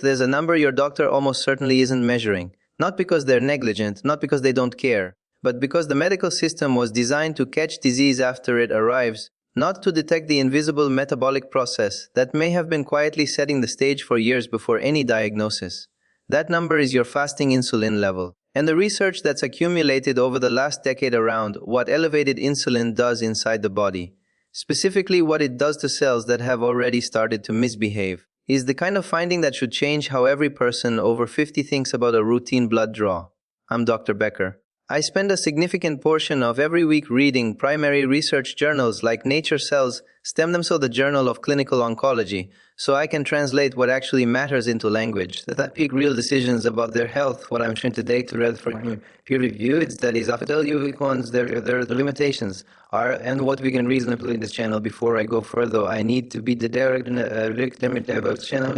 There's a number your doctor almost certainly isn't measuring, not because they're negligent, not because they don't care, but because the medical system was designed to catch disease after it arrives, not to detect the invisible metabolic process that may have been quietly setting the stage for years before any diagnosis. That number is your fasting insulin level. And the research that's accumulated over the last decade around what elevated insulin does inside the body, specifically what it does to cells that have already started to misbehave, is the kind of finding that should change how every person over 50 thinks about a routine blood draw. I'm Dr. Becker. I spend a significant portion of every week reading primary research journals like Nature Cells, Stem Cell, the Journal of Clinical Oncology, so I can translate what actually matters into language, that I pick real decisions about their health. What I'm trying to take to read from peer-reviewed studies, I'll tell you which ones their limitations are and what we can reasonably in this channel. Before I go further, I need to be the direct about channel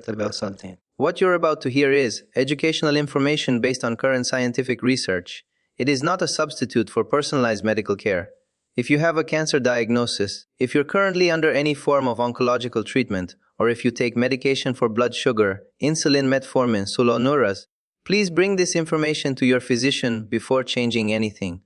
about something. What you're about to hear is educational information based on current scientific research. It is not a substitute for personalized medical care. If you have a cancer diagnosis, if you're currently under any form of oncological treatment, or if you take medication for blood sugar, insulin, metformin, sulfonylureas, please bring this information to your physician before changing anything.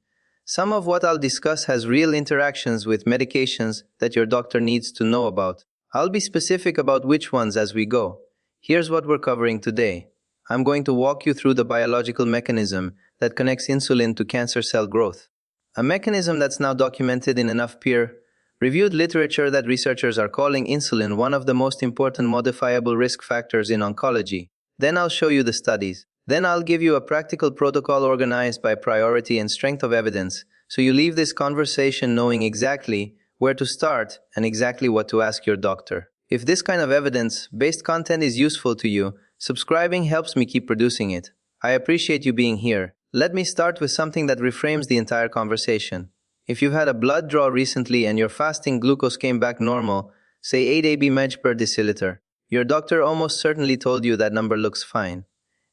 Some of what I'll discuss has real interactions with medications that your doctor needs to know about. I'll be specific about which ones as we go. Here's what we're covering today. I'm going to walk you through the biological mechanism that connects insulin to cancer cell growth. A mechanism that's now documented in enough peer-reviewed literature that researchers are calling insulin one of the most important modifiable risk factors in oncology. Then I'll show you the studies. Then I'll give you a practical protocol organized by priority and strength of evidence, so you leave this conversation knowing exactly where to start and exactly what to ask your doctor. If this kind of evidence-based content is useful to you, subscribing helps me keep producing it. I appreciate you being here. Let me start with something that reframes the entire conversation. If you've had a blood draw recently and your fasting glucose came back normal, say 8 AB mg per deciliter, your doctor almost certainly told you that number looks fine.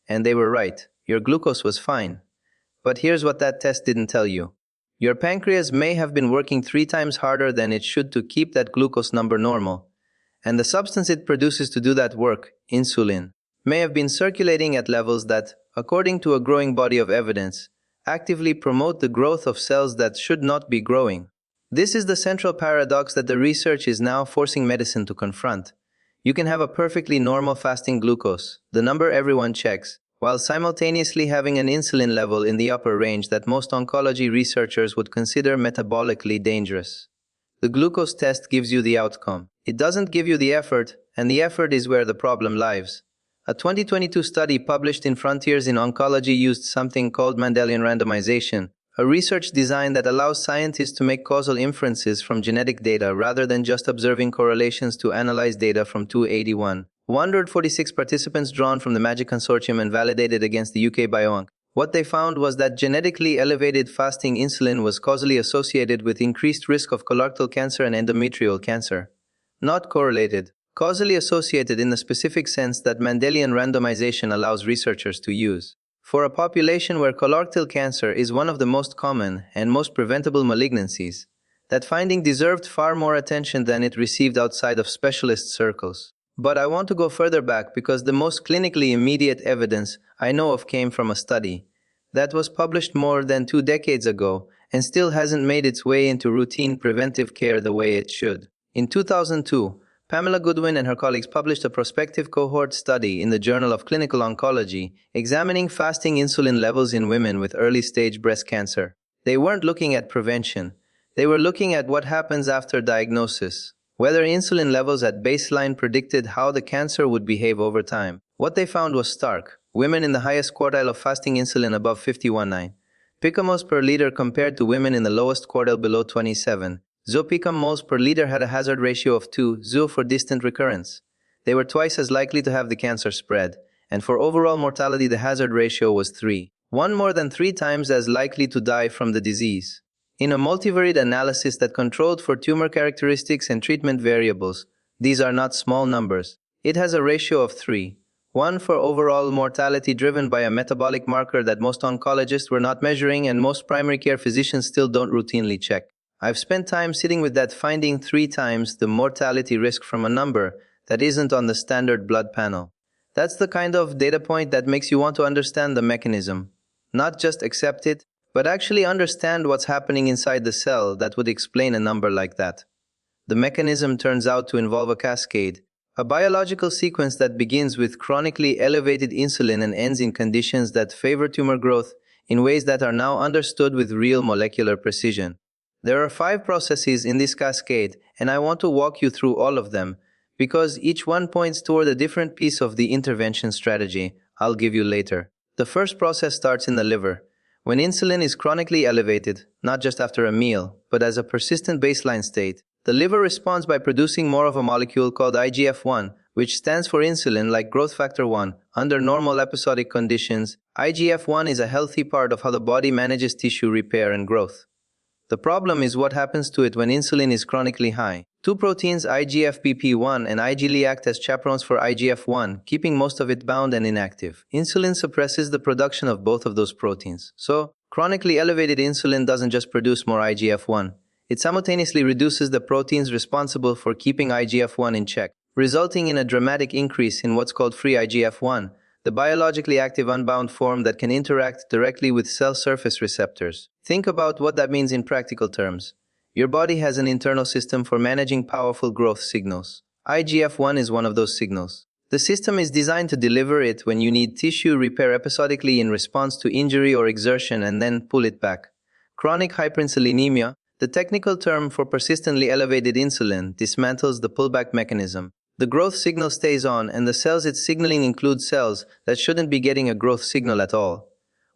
And they were right. Your glucose was fine. But here's what that test didn't tell you. Your pancreas may have been working 3 times harder than it should to keep that glucose number normal. And the substance it produces to do that work, insulin, may have been circulating at levels that, according to a growing body of evidence, actively promote the growth of cells that should not be growing. This is the central paradox that the research is now forcing medicine to confront. You can have a perfectly normal fasting glucose, the number everyone checks, while simultaneously having an insulin level in the upper range that most oncology researchers would consider metabolically dangerous. The glucose test gives you the outcome. It doesn't give you the effort, and the effort is where the problem lies. A 2022 study published in Frontiers in Oncology used something called Mendelian randomization, a research design that allows scientists to make causal inferences from genetic data rather than just observing correlations to analyze data from 281. 146 participants drawn from the MAGIC consortium and validated against the UK BioOnc. What they found was that genetically elevated fasting insulin was causally associated with increased risk of colorectal cancer and endometrial cancer. Not correlated. Causally associated in the specific sense that Mendelian randomization allows researchers to use. For a population where colorectal cancer is one of the most common and most preventable malignancies, that finding deserved far more attention than it received outside of specialist circles. But I want to go further back because the most clinically immediate evidence I know of came from a study that was published more than 2 decades ago and still hasn't made its way into routine preventive care the way it should. In 2002, Pamela Goodwin and her colleagues published a prospective cohort study in the Journal of Clinical Oncology examining fasting insulin levels in women with early-stage breast cancer. They weren't looking at prevention. They were looking at what happens after diagnosis, whether insulin levels at baseline predicted how the cancer would behave over time. What they found was stark. Women in the highest quartile of fasting insulin above 51.9 picomoles per liter compared to women in the lowest quartile below 27. Picomoles per liter had a hazard ratio of 2 for distant recurrence. They were twice as likely to have the cancer spread, and for overall mortality the hazard ratio was 3, more than 3 times as likely to die from the disease. In a multivariate analysis that controlled for tumor characteristics and treatment variables, these are not small numbers. It has a ratio of 3, 1 for overall mortality driven by a metabolic marker that most oncologists were not measuring and most primary care physicians still don't routinely check. I've spent time sitting with that, finding 3 times the mortality risk from a number that isn't on the standard blood panel. That's the kind of data point that makes you want to understand the mechanism. Not just accept it, but actually understand what's happening inside the cell that would explain a number like that. The mechanism turns out to involve a cascade, a biological sequence that begins with chronically elevated insulin and ends in conditions that favor tumor growth in ways that are now understood with real molecular precision. There are 5 processes in this cascade, and I want to walk you through all of them, because each one points toward a different piece of the intervention strategy I'll give you later. The first process starts in the liver. When insulin is chronically elevated, not just after a meal, but as a persistent baseline state, the liver responds by producing more of a molecule called IGF-1, which stands for insulin like growth factor 1. Under normal episodic conditions, IGF-1 is a healthy part of how the body manages tissue repair and growth. The problem is what happens to it when insulin is chronically high. 2 proteins, IGF-BP1 and IgL, act as chaperones for IGF-1, keeping most of it bound and inactive. Insulin suppresses the production of both of those proteins. So, chronically elevated insulin doesn't just produce more IGF-1. It simultaneously reduces the proteins responsible for keeping IGF-1 in check, resulting in a dramatic increase in what's called free IGF-1, the biologically active unbound form that can interact directly with cell surface receptors. Think about what that means in practical terms. Your body has an internal system for managing powerful growth signals. IGF-1 is one of those signals. The system is designed to deliver it when you need tissue repair episodically in response to injury or exertion and then pull it back. Chronic hyperinsulinemia, the technical term for persistently elevated insulin, dismantles the pullback mechanism. The growth signal stays on, and the cells it's signaling include cells that shouldn't be getting a growth signal at all.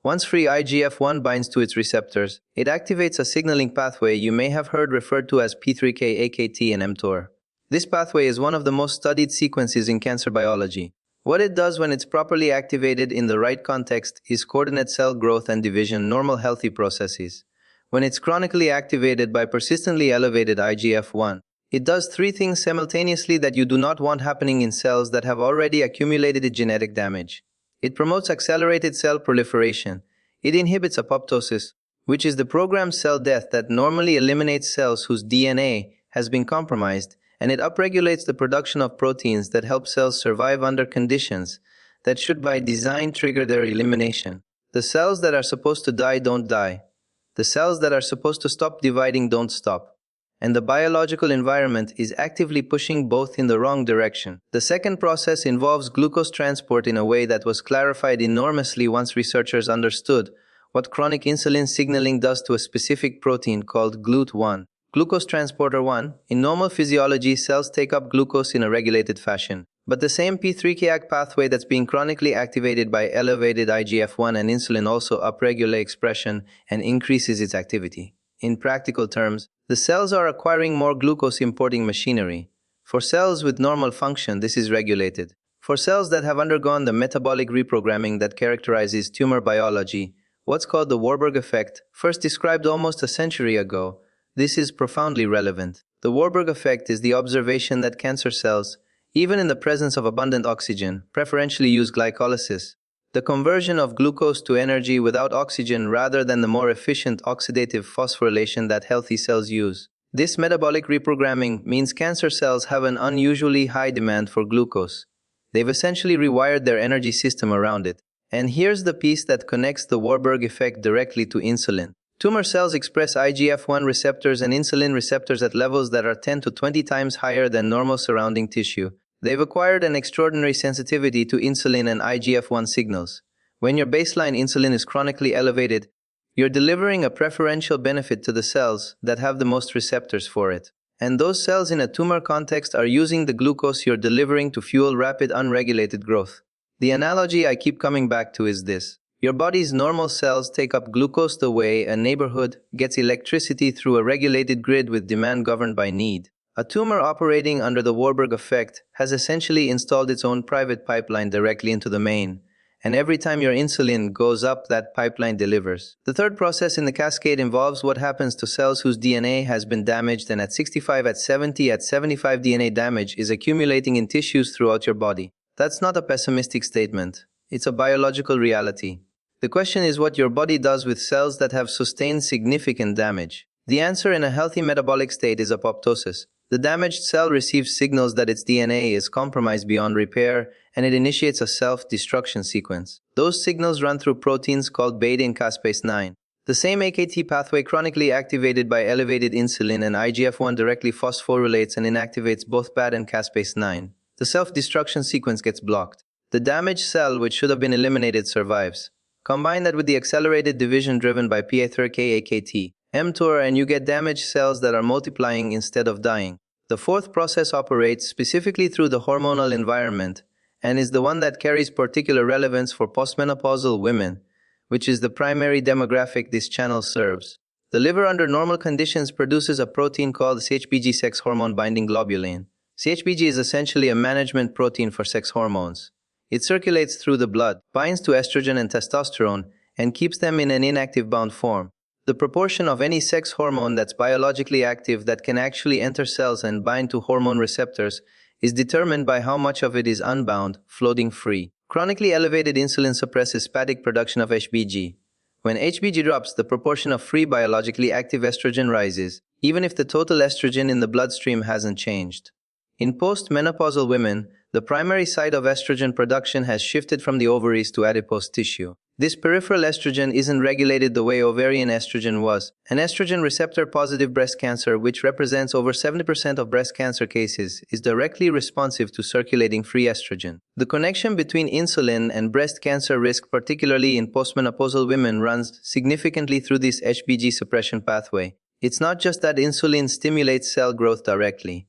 Once free IGF-1 binds to its receptors, it activates a signaling pathway you may have heard referred to as P3K, AKT, and mTOR. This pathway is one of the most studied sequences in cancer biology. What it does when it's properly activated in the right context is coordinate cell growth and division, normal healthy processes. When it's chronically activated by persistently elevated IGF-1, it does 3 things simultaneously that you do not want happening in cells that have already accumulated genetic damage. It promotes accelerated cell proliferation. It inhibits apoptosis, which is the programmed cell death that normally eliminates cells whose DNA has been compromised, and it upregulates the production of proteins that help cells survive under conditions that should by design trigger their elimination. The cells that are supposed to die don't die. The cells that are supposed to stop dividing don't stop. And the biological environment is actively pushing both in the wrong direction. The second process involves glucose transport in a way that was clarified enormously once researchers understood what chronic insulin signaling does to a specific protein called GLUT1. Glucose transporter 1, in normal physiology, cells take up glucose in a regulated fashion. But the same P3K pathway that's being chronically activated by elevated IGF-1 and insulin also upregulates expression and increases its activity. In practical terms, the cells are acquiring more glucose importing machinery. For cells with normal function, this is regulated. For cells that have undergone the metabolic reprogramming that characterizes tumor biology, what's called the Warburg effect, first described almost a century ago, this is profoundly relevant. The Warburg effect is the observation that cancer cells, even in the presence of abundant oxygen, preferentially use glycolysis, the conversion of glucose to energy without oxygen rather than the more efficient oxidative phosphorylation that healthy cells use. This metabolic reprogramming means cancer cells have an unusually high demand for glucose. They've essentially rewired their energy system around it. And here's the piece that connects the Warburg effect directly to insulin. Tumor cells express IGF-1 receptors and insulin receptors at levels that are 10 to 20 times higher than normal surrounding tissue. They've acquired an extraordinary sensitivity to insulin and IGF-1 signals. When your baseline insulin is chronically elevated, you're delivering a preferential benefit to the cells that have the most receptors for it. And those cells in a tumor context are using the glucose you're delivering to fuel rapid unregulated growth. The analogy I keep coming back to is this. Your body's normal cells take up glucose the way a neighborhood gets electricity through a regulated grid with demand governed by need. A tumor operating under the Warburg effect has essentially installed its own private pipeline directly into the main, and every time your insulin goes up, that pipeline delivers. The third process in the cascade involves what happens to cells whose DNA has been damaged and at 65, at 70, at 75 DNA damage is accumulating in tissues throughout your body. That's not a pessimistic statement. It's a biological reality. The question is what your body does with cells that have sustained significant damage. The answer in a healthy metabolic state is apoptosis. The damaged cell receives signals that its DNA is compromised beyond repair, and it initiates a self-destruction sequence. Those signals run through proteins called beta and caspase 9. The same AKT pathway chronically activated by elevated insulin and IGF-1 directly phosphorylates and inactivates both BAT and caspase 9. The self-destruction sequence gets blocked. The damaged cell, which should have been eliminated, survives. Combine that with the accelerated division driven by PI3K AKT, mTOR, and you get damaged cells that are multiplying instead of dying. The fourth process operates specifically through the hormonal environment and is the one that carries particular relevance for postmenopausal women, which is the primary demographic this channel serves. The liver under normal conditions produces a protein called CHBG, sex hormone binding globulin. CHBG is essentially a management protein for sex hormones. It circulates through the blood, binds to estrogen and testosterone, and keeps them in an inactive bound form. The proportion of any sex hormone that's biologically active that can actually enter cells and bind to hormone receptors is determined by how much of it is unbound, floating free. Chronically elevated insulin suppresses hepatic production of HBG. When HBG drops, the proportion of free biologically active estrogen rises, even if the total estrogen in the bloodstream hasn't changed. In postmenopausal women, the primary site of estrogen production has shifted from the ovaries to adipose tissue. This peripheral estrogen isn't regulated the way ovarian estrogen was. An estrogen receptor-positive breast cancer, which represents over 70% of breast cancer cases, is directly responsive to circulating free estrogen. The connection between insulin and breast cancer risk, particularly in postmenopausal women, runs significantly through this HBG suppression pathway. It's not just that insulin stimulates cell growth directly.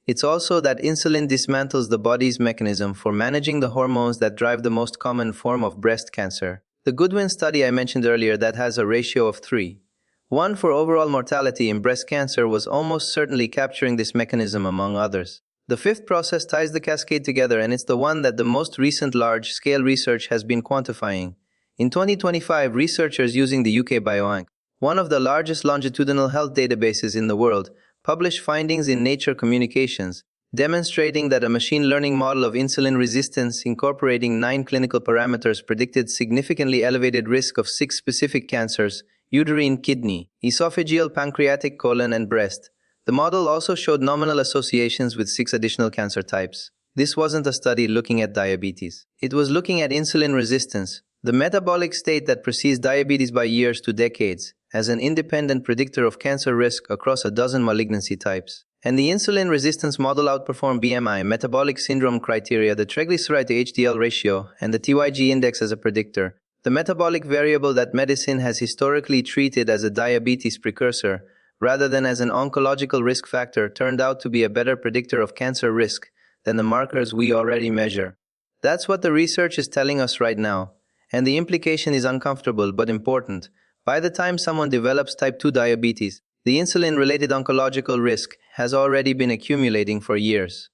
It's also that insulin dismantles the body's mechanism for managing the hormones that drive the most common form of breast cancer. The Goodwin study I mentioned earlier that has a ratio of 3:1 for overall mortality in breast cancer was almost certainly capturing this mechanism among others. The fifth process ties the cascade together, and it's the one that the most recent large-scale research has been quantifying. In 2025, researchers using the UK Biobank, one of the largest longitudinal health databases in the world, published findings in Nature Communications, demonstrating that a machine learning model of insulin resistance incorporating 9 clinical parameters predicted significantly elevated risk of 6 specific cancers: uterine, kidney, esophageal, pancreatic, colon, and breast. The model also showed nominal associations with 6 additional cancer types. This wasn't a study looking at diabetes. It was looking at insulin resistance, the metabolic state that precedes diabetes by years to decades, as an independent predictor of cancer risk across a dozen malignancy types. And the insulin resistance model outperformed BMI, metabolic syndrome criteria, the triglyceride to HDL ratio, and the TYG index as a predictor. The metabolic variable that medicine has historically treated as a diabetes precursor, rather than as an oncological risk factor, turned out to be a better predictor of cancer risk than the markers we already measure. That's what the research is telling us right now. And the implication is uncomfortable but important. By the time someone develops type 2 diabetes, the insulin-related oncological risk has already been accumulating for years.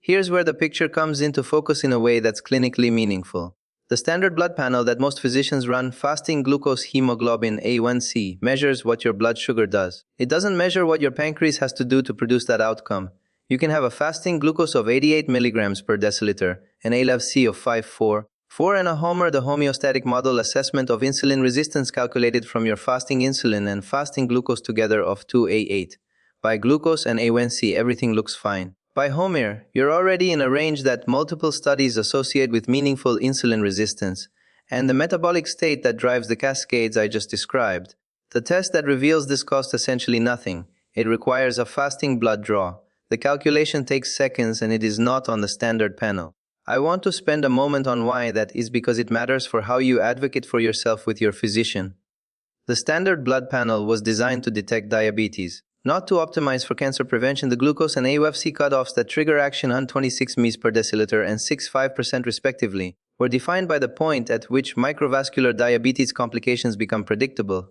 Here's where the picture comes into focus in a way that's clinically meaningful. The standard blood panel that most physicians run, fasting glucose hemoglobin A1C, measures what your blood sugar does. It doesn't measure what your pancreas has to do to produce that outcome. You can have a fasting glucose of 88 milligrams per deciliter, an A-lev-C of 5.4 and a HOMER, the homeostatic model assessment of insulin resistance calculated from your fasting insulin and fasting glucose together of 2A8. By glucose and A1C, everything looks fine. By HOMER, you're already in a range that multiple studies associate with meaningful insulin resistance, and the metabolic state that drives the cascades I just described. The test that reveals this costs essentially nothing. It requires a fasting blood draw. The calculation takes seconds and it is not on the standard panel. I want to spend a moment on why that is, because it matters for how you advocate for yourself with your physician. The standard blood panel was designed to detect diabetes, not to optimize for cancer prevention. The glucose and A1C cutoffs that trigger action on 26 mg per deciliter and 6.5% respectively were defined by the point at which microvascular diabetes complications become predictable.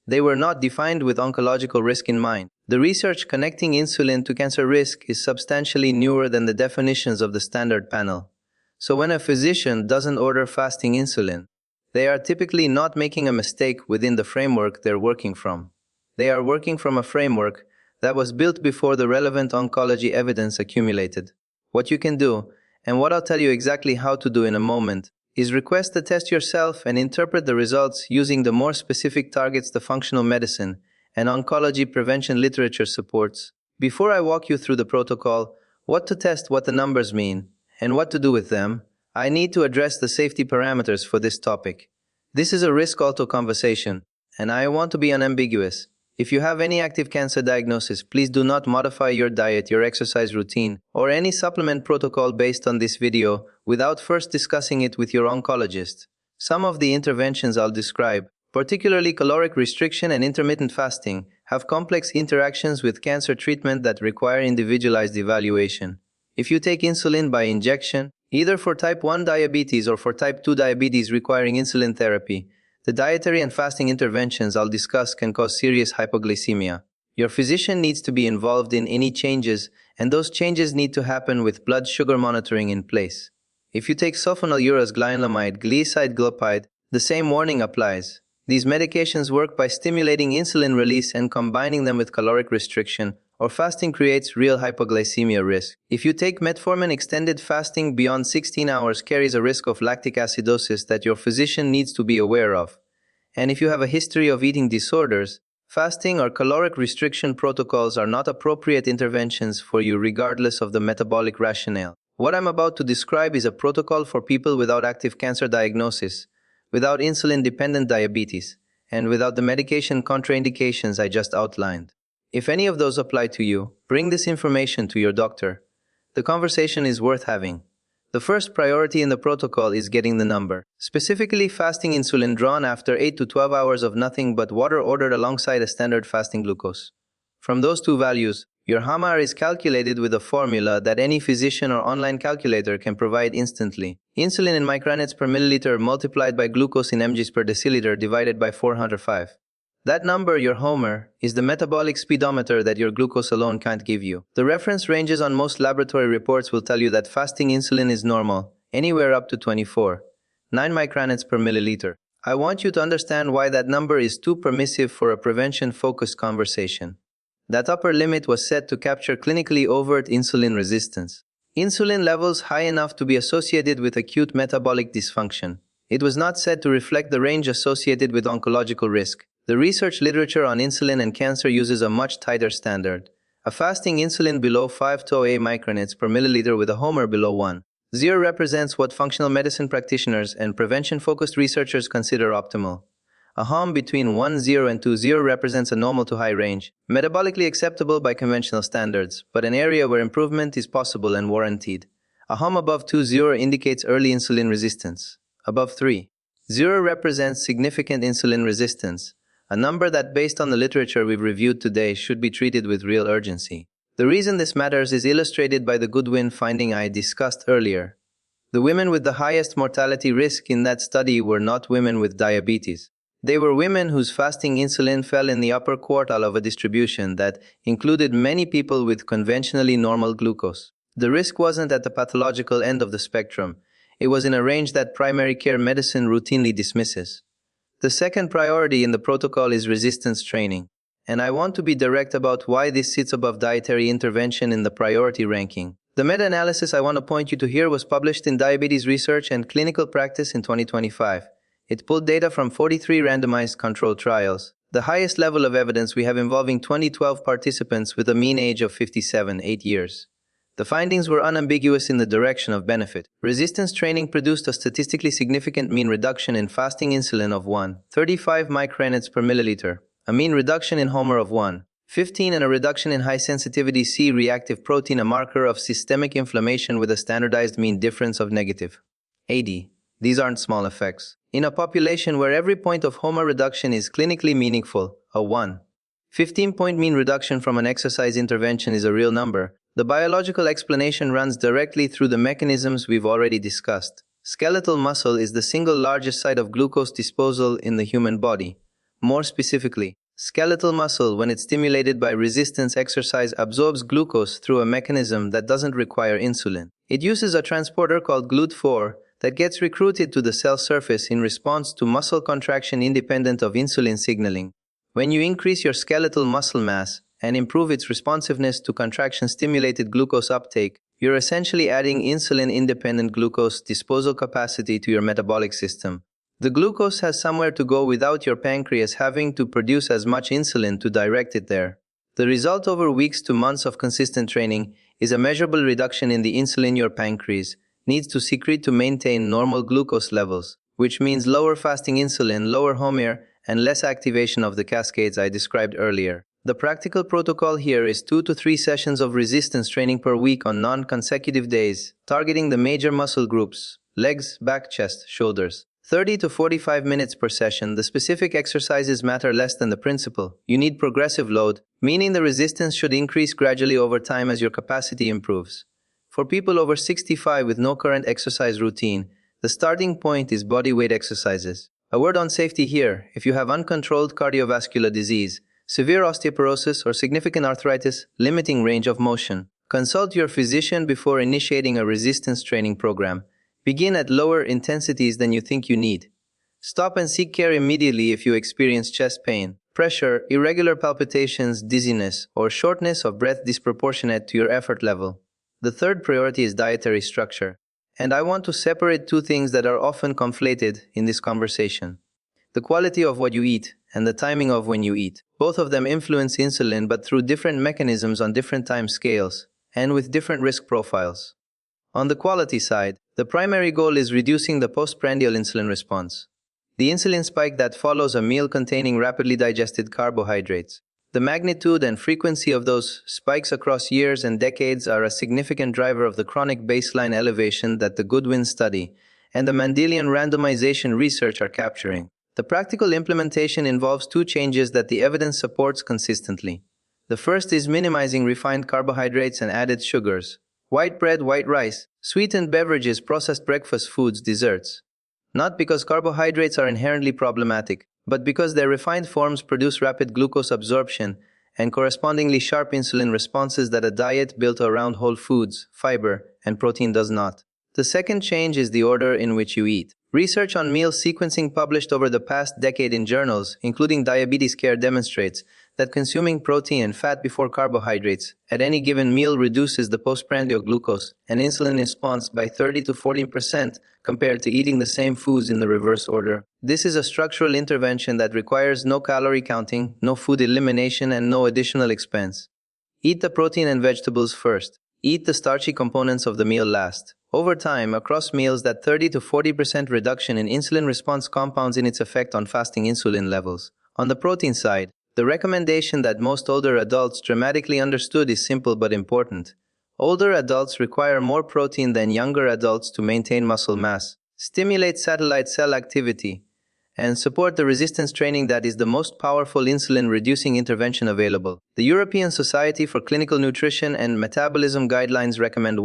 They were not defined with oncological risk in mind. The research connecting insulin to cancer risk is substantially newer than the definitions of the standard panel. So when a physician doesn't order fasting insulin, they are typically not making a mistake within the framework they're working from. They are working from a framework that was built before the relevant oncology evidence accumulated. What you can do, and what I'll tell you exactly how to do in a moment, is request the test yourself and interpret the results using the more specific targets, the functional medicine and oncology prevention literature supports. Before I walk you through the protocol, what to test, what the numbers mean, and what to do with them, I need to address the safety parameters for this topic. This is a risk-alto conversation, and I want to be unambiguous. If you have any active cancer diagnosis, please do not modify your diet, your exercise routine, or any supplement protocol based on this video without first discussing it with your oncologist. Some of the interventions I'll describe, particularly caloric restriction and intermittent fasting, have complex interactions with cancer treatment that require individualized evaluation. If you take insulin by injection, either for type 1 diabetes or for type 2 diabetes requiring insulin therapy, the dietary and fasting interventions I'll discuss can cause serious hypoglycemia. Your physician needs to be involved in any changes, and those changes need to happen with blood sugar monitoring in place. If you take sulfonylureas, glienlamide, glieside, glipide, the same warning applies. These medications work by stimulating insulin release, and combining them with caloric restriction or fasting creates real hypoglycemia risk. If you take metformin, extended fasting beyond 16 hours carries a risk of lactic acidosis that your physician needs to be aware of. And if you have a history of eating disorders, fasting or caloric restriction protocols are not appropriate interventions for you regardless of the metabolic rationale. What I'm about to describe is a protocol for people without active cancer diagnosis, without insulin-dependent diabetes, and without the medication contraindications I just outlined. If any of those apply to you, bring this information to your doctor. The conversation is worth having. The first priority in the protocol is getting the number. Specifically, fasting insulin drawn after 8 to 12 hours of nothing but water ordered alongside a standard fasting glucose. From those two values, your HAMR is calculated with a formula that any physician or online calculator can provide instantly. Insulin in micronets per milliliter multiplied by glucose in mgs per deciliter divided by 405. That number, your HOMR, is the metabolic speedometer that your glucose alone can't give you. The reference ranges on most laboratory reports will tell you that fasting insulin is normal, anywhere up to 24, 9 micronets per milliliter. I want you to understand why that number is too permissive for a prevention-focused conversation. That upper limit was set to capture clinically overt insulin resistance. Insulin levels high enough to be associated with acute metabolic dysfunction. It was not set to reflect the range associated with oncological risk. The research literature on insulin and cancer uses a much tighter standard. A fasting insulin below 5 to 8 micronets per milliliter with a HOMR below 1. 0 represents what functional medicine practitioners and prevention-focused researchers consider optimal. A HOM between 1,0 and 2,0 represents a normal to high range, metabolically acceptable by conventional standards, but an area where improvement is possible and warranted. A HOM above 2,0 indicates early insulin resistance. Above 3,0 represents significant insulin resistance, a number that, based on the literature we've reviewed today, should be treated with real urgency. The reason this matters is illustrated by the Goodwin finding I discussed earlier. The women with the highest mortality risk in that study were not women with diabetes. They were women whose fasting insulin fell in the upper quartile of a distribution that included many people with conventionally normal glucose. The risk wasn't at the pathological end of the spectrum. It was in a range that primary care medicine routinely dismisses. The second priority in the protocol is resistance training, and I want to be direct about why this sits above dietary intervention in the priority ranking. The meta-analysis I want to point you to here was published in Diabetes Research and Clinical Practice in 2025. It pulled data from 43 randomized controlled trials, the highest level of evidence we have involving 2012 participants with a mean age of 8 years. The findings were unambiguous in the direction of benefit. Resistance training produced a statistically significant mean reduction in fasting insulin of 1.35 micronets per milliliter, a mean reduction in HOMR of 1.15, and a reduction in high-sensitivity C-reactive protein, a marker of systemic inflammation, with a standardized mean difference of -80. These aren't small effects. In a population where every point of HOMR reduction is clinically meaningful, a 1.15-point mean reduction from an exercise intervention is a real number. The biological explanation runs directly through the mechanisms we've already discussed. Skeletal muscle is the single largest site of glucose disposal in the human body. More specifically, skeletal muscle, when it's stimulated by resistance exercise, absorbs glucose through a mechanism that doesn't require insulin. It uses a transporter called GLUT4 that gets recruited to the cell surface in response to muscle contraction independent of insulin signaling. When you increase your skeletal muscle mass and improve its responsiveness to contraction-stimulated glucose uptake, you're essentially adding insulin-independent glucose disposal capacity to your metabolic system. The glucose has somewhere to go without your pancreas having to produce as much insulin to direct it there. The result over weeks to months of consistent training is a measurable reduction in the insulin your pancreas needs to secrete to maintain normal glucose levels, which means lower fasting insulin, lower HOMER, and less activation of the cascades I described earlier. The practical protocol here is 2 to 3 sessions of resistance training per week on non-consecutive days, targeting the major muscle groups: legs, back, chest, shoulders. 30 to 45 minutes per session. The specific exercises matter less than the principle. You need progressive load, meaning the resistance should increase gradually over time as your capacity improves. For people over 65 with no current exercise routine, the starting point is body weight exercises. A word on safety here: if you have uncontrolled cardiovascular disease, severe osteoporosis, or significant arthritis limiting range of motion, consult your physician before initiating a resistance training program. Begin at lower intensities than you think you need. Stop and seek care immediately if you experience chest pain, pressure, irregular palpitations, dizziness, or shortness of breath disproportionate to your effort level. The third priority is dietary structure. And I want to separate two things that are often conflated in this conversation: the quality of what you eat and the timing of when you eat. Both of them influence insulin, but through different mechanisms on different time scales and with different risk profiles. On the quality side, the primary goal is reducing the postprandial insulin response, the insulin spike that follows a meal containing rapidly digested carbohydrates. The magnitude and frequency of those spikes across years and decades are a significant driver of the chronic baseline elevation that the Goodwin study and the Mendelian randomization research are capturing. The practical implementation involves two changes that the evidence supports consistently. The first is minimizing refined carbohydrates and added sugars: white bread, white rice, sweetened beverages, processed breakfast foods, desserts. Not because carbohydrates are inherently problematic, but because their refined forms produce rapid glucose absorption and correspondingly sharp insulin responses that a diet built around whole foods, fiber, and protein does not. The second change is the order in which you eat. Research on meal sequencing published over the past decade in journals, including Diabetes Care, demonstrates that consuming protein and fat before carbohydrates at any given meal reduces the postprandial glucose and insulin response by 30 to 40% compared to eating the same foods in the reverse order. This is a structural intervention that requires no calorie counting, no food elimination, and no additional expense. Eat the protein and vegetables first. Eat the starchy components of the meal last. Over time, across meals, that 30 to 40% reduction in insulin response compounds in its effect on fasting insulin levels. On the protein side, the recommendation that most older adults dramatically understood is simple but important. Older adults require more protein than younger adults to maintain muscle mass, stimulate satellite cell activity, and support the resistance training that is the most powerful insulin-reducing intervention available. The European Society for Clinical Nutrition and Metabolism guidelines recommend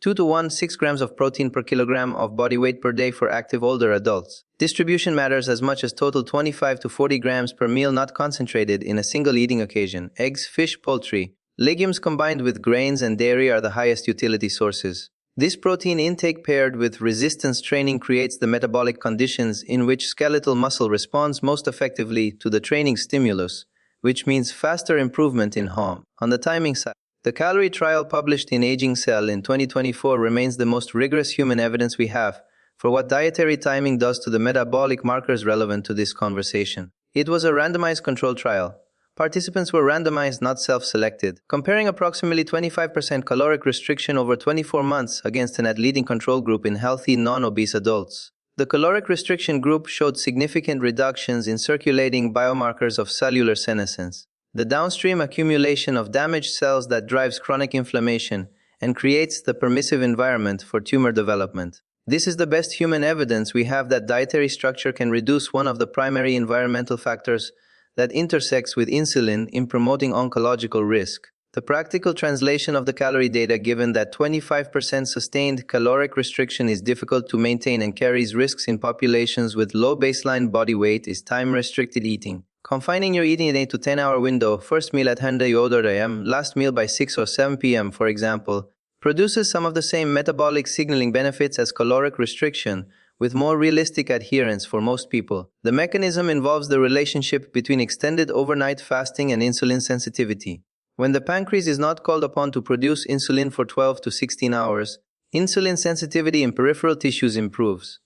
2 to 6 grams of protein per kilogram of body weight per day for active older adults. Distribution matters as much as total: 25 to 40 grams per meal, not concentrated in a single eating occasion. Eggs, fish, poultry, legumes combined with grains and dairy are the highest utility sources. This protein intake paired with resistance training creates the metabolic conditions in which skeletal muscle responds most effectively to the training stimulus, which means faster improvement in HOM. On the timing side, the calorie trial published in Aging Cell in 2024 remains the most rigorous human evidence we have for what dietary timing does to the metabolic markers relevant to this conversation. It was a randomized control trial. Participants were randomized, not self-selected, comparing approximately 25% caloric restriction over 24 months against an ad-leading control group in healthy, non-obese adults. The caloric restriction group showed significant reductions in circulating biomarkers of cellular senescence, the downstream accumulation of damaged cells that drives chronic inflammation and creates the permissive environment for tumor development. This is the best human evidence we have that dietary structure can reduce one of the primary environmental factors that intersects with insulin in promoting oncological risk. The practical translation of the calorie data, given that 25% sustained caloric restriction is difficult to maintain and carries risks in populations with low baseline body weight, is time-restricted eating. Confining your eating in an 8 to 10 hour window, first meal at 10 a.m., last meal by 6 or 7 p.m., for example, produces some of the same metabolic signaling benefits as caloric restriction, with more realistic adherence for most people. The mechanism involves the relationship between extended overnight fasting and insulin sensitivity. When the pancreas is not called upon to produce insulin for 12 to 16 hours, insulin sensitivity in peripheral tissues improves.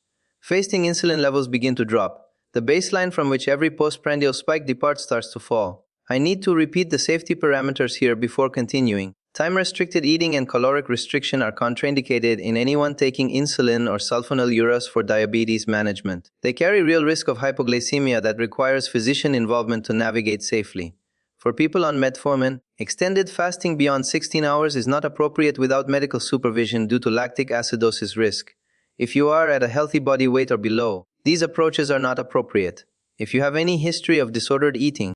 Fasting insulin levels begin to drop. The baseline from which every postprandial spike departs starts to fall. I need to repeat the safety parameters here before continuing. Time-restricted eating and caloric restriction are contraindicated in anyone taking insulin or sulfonylureas for diabetes management. They carry real risk of hypoglycemia that requires physician involvement to navigate safely. For people on metformin, extended fasting beyond 16 hours is not appropriate without medical supervision due to lactic acidosis risk. If you are at a healthy body weight or below, these approaches are not appropriate. If you have any history of disordered eating,